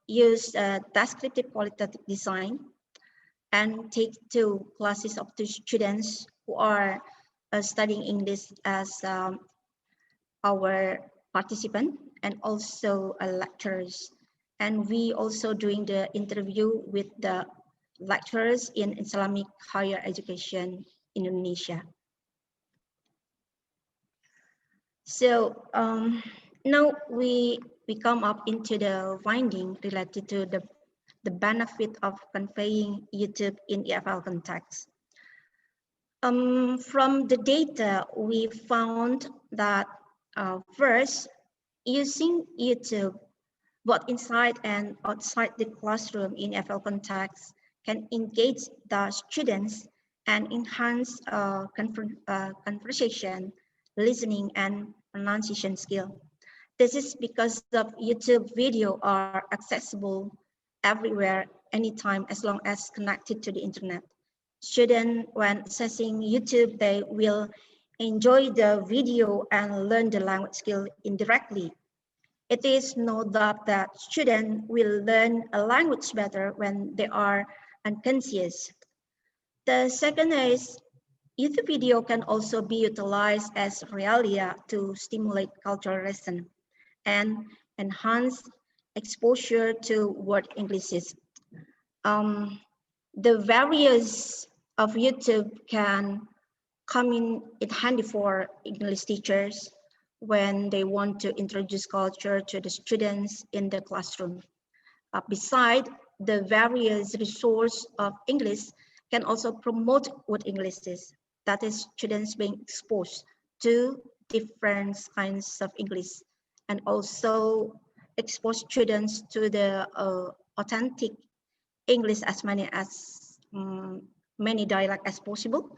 use descriptive qualitative design and take 2 classes of 2 students who are studying English as our participant and also lecturers. And we also doing the interview with the lecturers in Islamic higher education in Indonesia. So now we come up into the finding related to the benefit of conveying YouTube in EFL context. From the data, we found that first, using YouTube both inside and outside the classroom in EFL context can engage the students and enhance conversation, listening, and pronunciation skill. This is because of YouTube video are accessible everywhere, anytime, as long as connected to the internet. Students, when accessing YouTube, they will enjoy the video and learn the language skill indirectly. It is no doubt that students will learn a language better when they are unconscious. The second is YouTube video can also be utilized as realia to stimulate cultural lesson and enhance exposure to word Englishes. The various of YouTube can come in handy for English teachers when they want to introduce culture to the students in the classroom. Besides, the various resource of English can also promote word Englishes. That is, students being exposed to different kinds of English and also expose students to the authentic English as many dialect as possible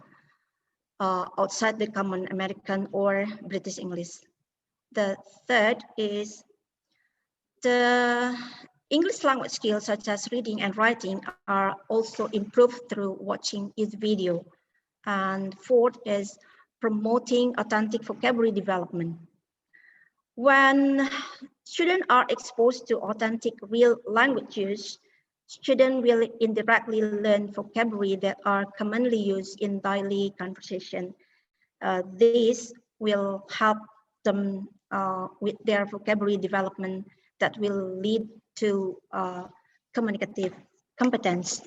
outside the common American or British English. The third is the English language skills such as reading and writing are also improved through watching each video. And fourth is promoting authentic vocabulary development. When students are exposed to authentic real language use, students will indirectly learn vocabulary that are commonly used in daily conversation. This will help them with their vocabulary development that will lead to communicative competence.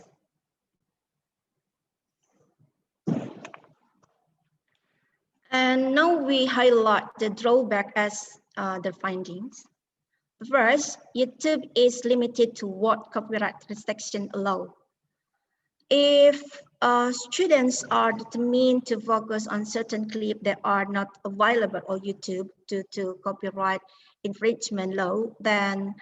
And now we highlight the drawback as the findings. First, YouTube is limited to what copyright restriction allow. If students are determined to focus on certain clips that are not available on YouTube due to copyright infringement law, then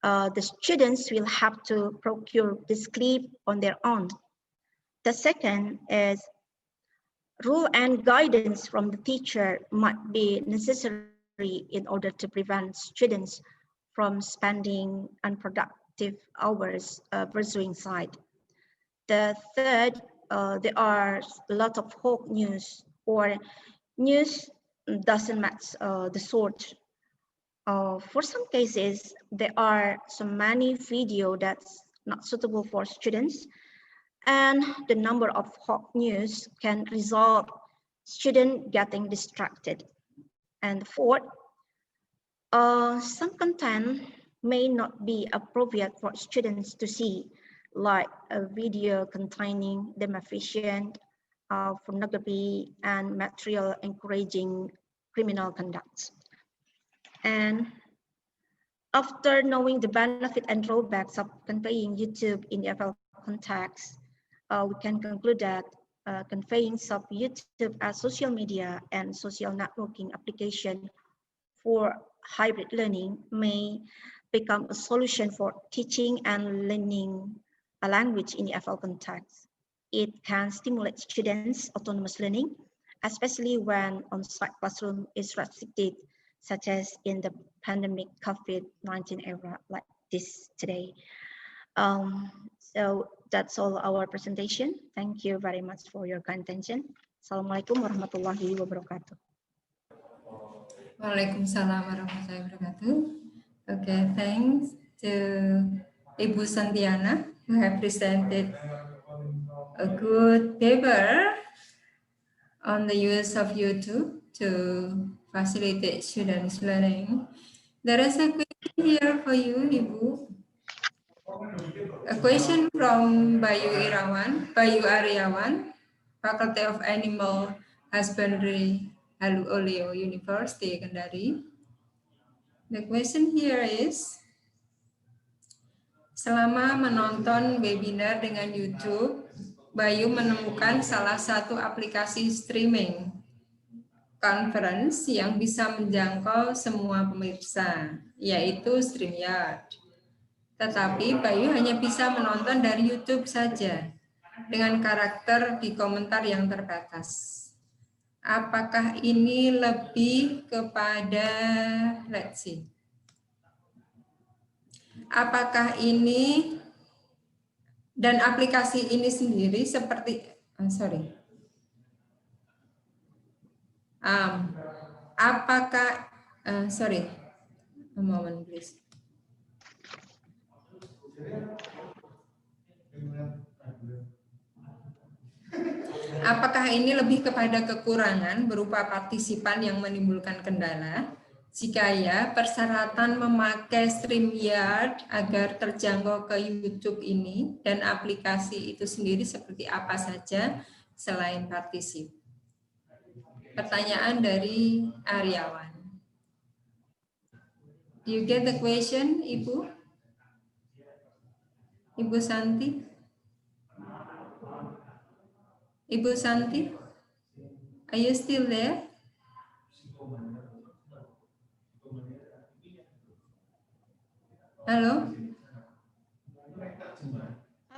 the students will have to procure this clip on their own. The second is rule and guidance from the teacher might be necessary in order to prevent students from spending unproductive hours pursuing site. The third, there are a lot of fake news or news doesn't match the source. For some cases, there are so many video that's not suitable for students, and the number of fake news can result students getting distracted. And fourth, some content may not be appropriate for students to see, like a video containing defamation, pornography, and material encouraging criminal conduct. And after knowing the benefit and drawbacks of conveying YouTube in the FL context, we can conclude that conveying of YouTube as social media and social networking application for hybrid learning may become a solution for teaching and learning a language in the FL context. It can stimulate students' autonomous learning, especially when on-site classroom is restricted, such as in the pandemic COVID-19 era like this today. So that's all our presentation. Thank you very much for your kind attention. Assalamualaikum warahmatullahi wabarakatuh. Waalaikumsalam warahmatullahi wabarakatuh. Okay, thanks to Ibu Santiana who have presented a good paper on the use of YouTube to facilitate students' learning. There is a question here for you, Ibu. A question from Bayu Aryawan, Faculty of Animal Husbandry, Halu Oleo University, Kendari. The question here is, selama menonton webinar dengan YouTube, Bayu menemukan salah satu aplikasi streaming conference yang bisa menjangkau semua pemirsa, yaitu StreamYard. Tetapi Bayu hanya bisa menonton dari YouTube saja, dengan karakter di komentar yang terbatas. Apakah ini lebih kepada, let's see, apakah ini dan aplikasi ini sendiri seperti, apakah, a moment please. Apakah ini lebih kepada kekurangan berupa partisipan yang menimbulkan kendala? Jika ya, persyaratan memakai StreamYard agar terjangkau ke YouTube ini dan aplikasi itu sendiri seperti apa saja selain partisip? Pertanyaan dari Aryawan. Do you get the question, Ibu? Ibu Santi? Ibu Santi? Are you still there? Hello?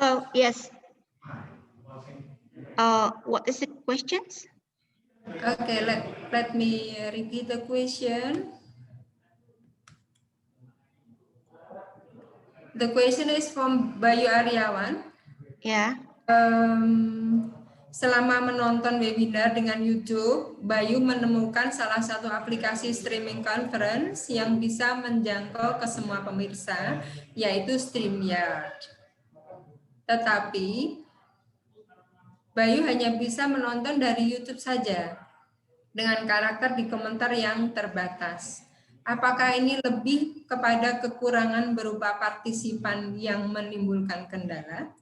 Oh, yes. What is the question? Okay, let me repeat the question. The question is from Bayu Aryawan. Yeah. Selama menonton webinar dengan YouTube, Bayu menemukan salah satu aplikasi streaming conference yang bisa menjangkau ke semua pemirsa, yaitu StreamYard. Tetapi, Bayu hanya bisa menonton dari YouTube saja, dengan karakter di komentar yang terbatas. Apakah ini lebih kepada kekurangan berupa partisipan yang menimbulkan kendala?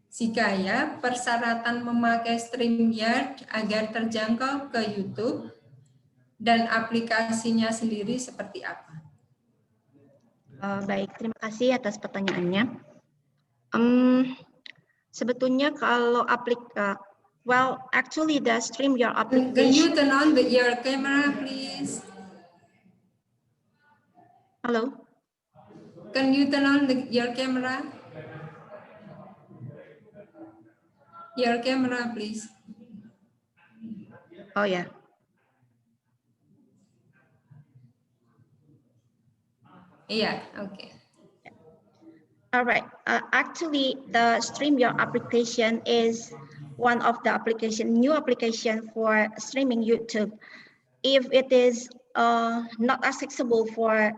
Jika ya, persyaratan memakai StreamYard agar terjangkau ke YouTube dan aplikasinya sendiri seperti apa? Baik, terima kasih atas pertanyaannya. Sebetulnya kalau well, actually the StreamYard application. Can you turn on your camera, please? Hello. Can you turn on your camera? Your camera, please. Oh yeah. Yeah, okay. All right. Actually, the StreamYard application is one of the new application for streaming YouTube. If it is not accessible for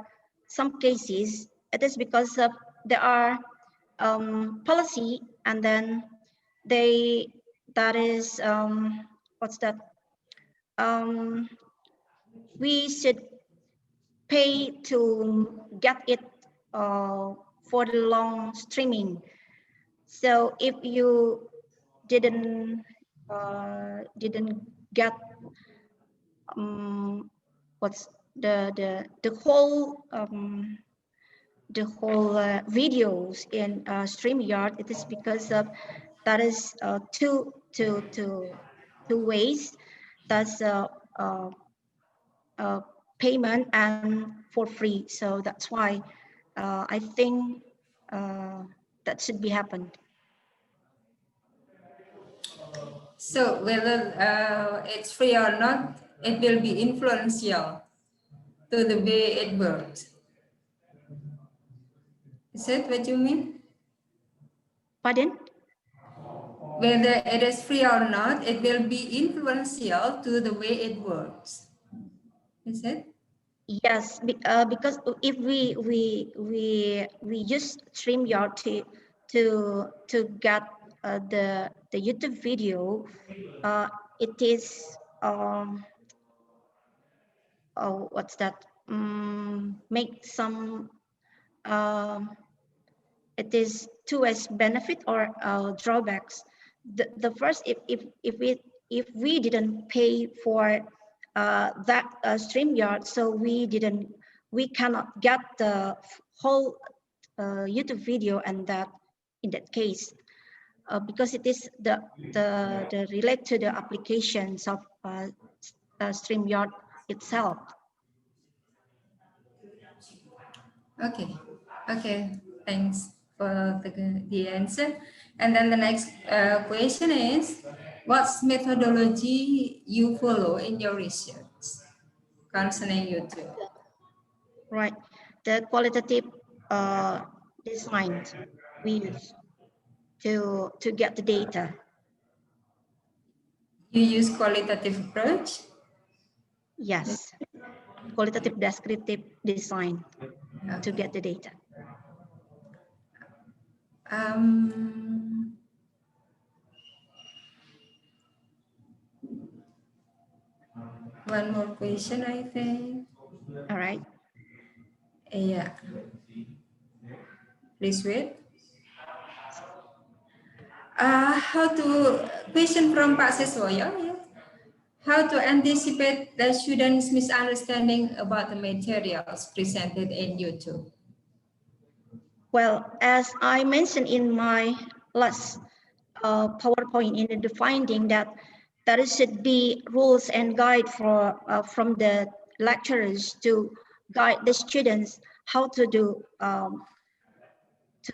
some cases, it is because of there are policy, and then what's that? We should pay to get it for the long streaming. So if you didn't get what's the whole videos in StreamYard, it is because of that is two ways. That's uh, payment and for free. So that's why I think that should be happened. So whether it's free or not, it will be influential to the way it works. Is that what you mean? Pardon? Whether it is free or not, it will be influential to the way it works. Is it? Yes, because if we use StreamYard to get the YouTube video, it is what's that? Make some it is two as benefit or drawbacks. The first, if we didn't pay for that StreamYard, so we cannot get the whole YouTube video, and that in that case, because it is the relate to the applications of StreamYard itself. Okay. Okay. Thanks for the answer. And then the next question is, what's methodology you follow in your research concerning YouTube? Right. The qualitative design we use to get the data. You use qualitative approach? Yes. Qualitative descriptive design to get the data. One more question, I think. All right. Yeah. Please wait. Question from Pak Siswoyo. Yeah. How to anticipate the students' misunderstanding about the materials presented in YouTube? Well, as I mentioned in my last PowerPoint in the finding that there should be rules and guide for from the lecturers to guide the students how to do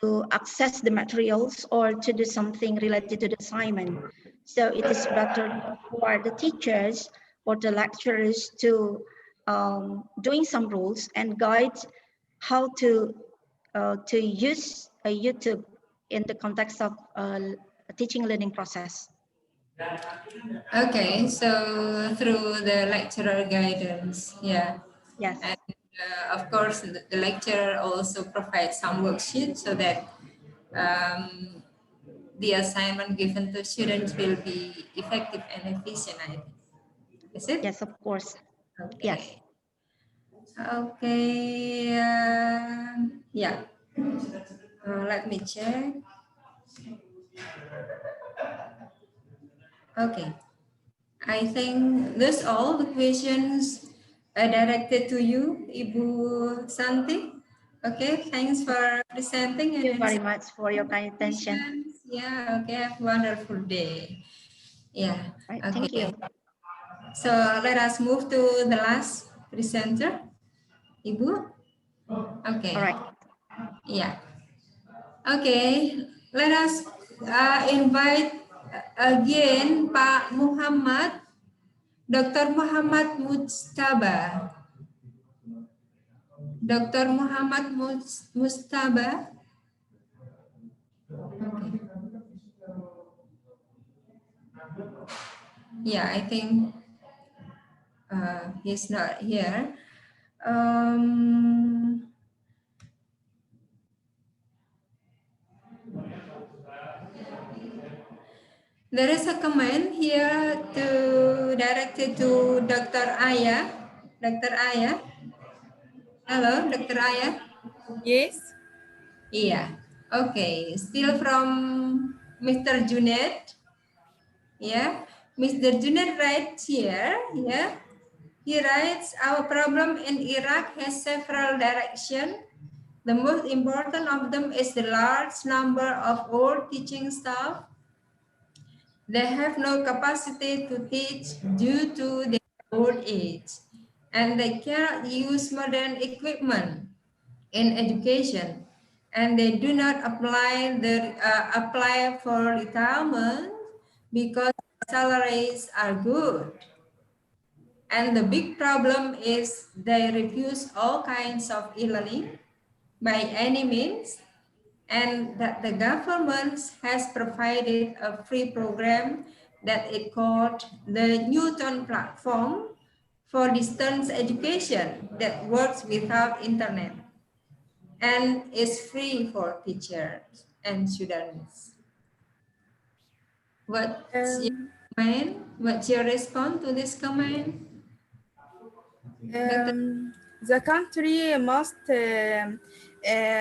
to access the materials or to do something related to the assignment. So it is better for the teachers or the lecturers to doing some rules and guides how to use YouTube in the context of a teaching learning process. Okay, so through the lecturer guidance, yeah. Yes. And of course, the lecturer also provides some worksheets so that the assignment given to students will be effective and efficient, I think. Is it? Yes, of course. Okay. Yes. Okay. Yeah. Let me check. Okay. I think that's all the questions directed to you, Ibu Santi. Okay, thanks for presenting. Thank you very much for your kind attention. Yeah, okay, have a wonderful day. Yeah, Right, okay. thank you. So let us move to the last presenter, Ibu. Okay. All right. Yeah. Okay, let us invite again Pak Muhammad, Dr. Muhammad Mujtaba. Dr. Muhammad Mujtaba. Okay. Yeah, I think he's not here. There is a comment here directed to Dr. Aya. Dr. Aya. Hello, Dr. Aya. Yes. Yeah. Okay. Still from Mr. Junaid. Yeah, Mr. Junaid writes here. Yeah, he writes, our problem in Iraq has several directions. The most important of them is the large number of old teaching staff. They have no capacity to teach due to their old age, and they cannot use modern equipment in education, and they do not apply for retirement because salaries are good. And the big problem is they refuse all kinds of e-learning by any means, and that the government has provided a free program that it called the Newton platform for distance education that works without internet and is free for teachers and students. What's your Um, comment? What's your response to this comment? Dr. the country must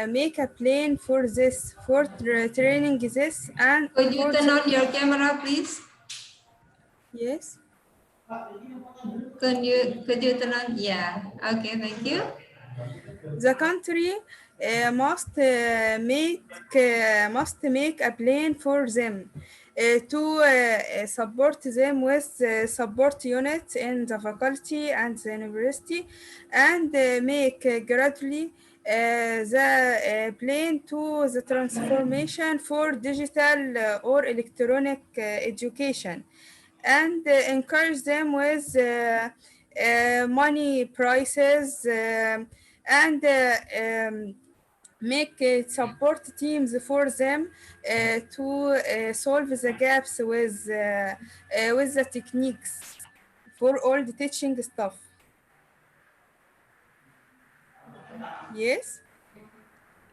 make a plan for this, for training this, and Could you for turn the, on your camera, please? yes. Could you turn on? Yeah. Okay, thank you. The country must make a plan for them to support them with support units in the faculty and the university, and make gradually the plan to the transformation for digital or electronic education, and encourage them with money prices, and make support teams for them to solve the gaps with the techniques for all the teaching stuff. Yes,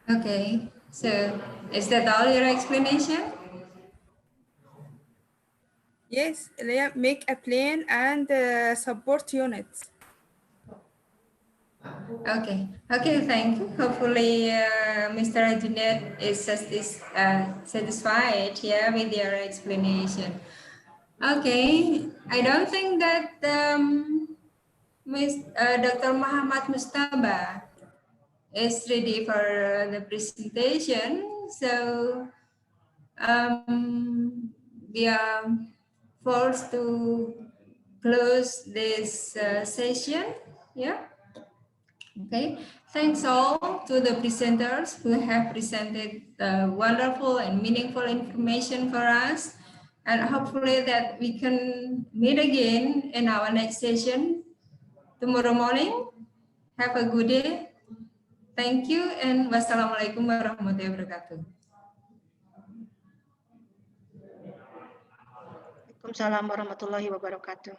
Okay. So is that all your explanation? yes, make a plan and support units. Okay. Okay, thank you. Hopefully, Mr. Junaid is satisfied, yeah, with your explanation. Okay. I don't think that Dr. Muhammad Mustaba is ready for the presentation. So we are forced to close this session. Yeah. Okay. Thanks all to the presenters who have presented wonderful and meaningful information for us. And hopefully that we can meet again in our next session tomorrow morning. Have a good day. Thank you and wassalamualaikum warahmatullahi wabarakatuh. Waalaikumsalam warahmatullahi wabarakatuh.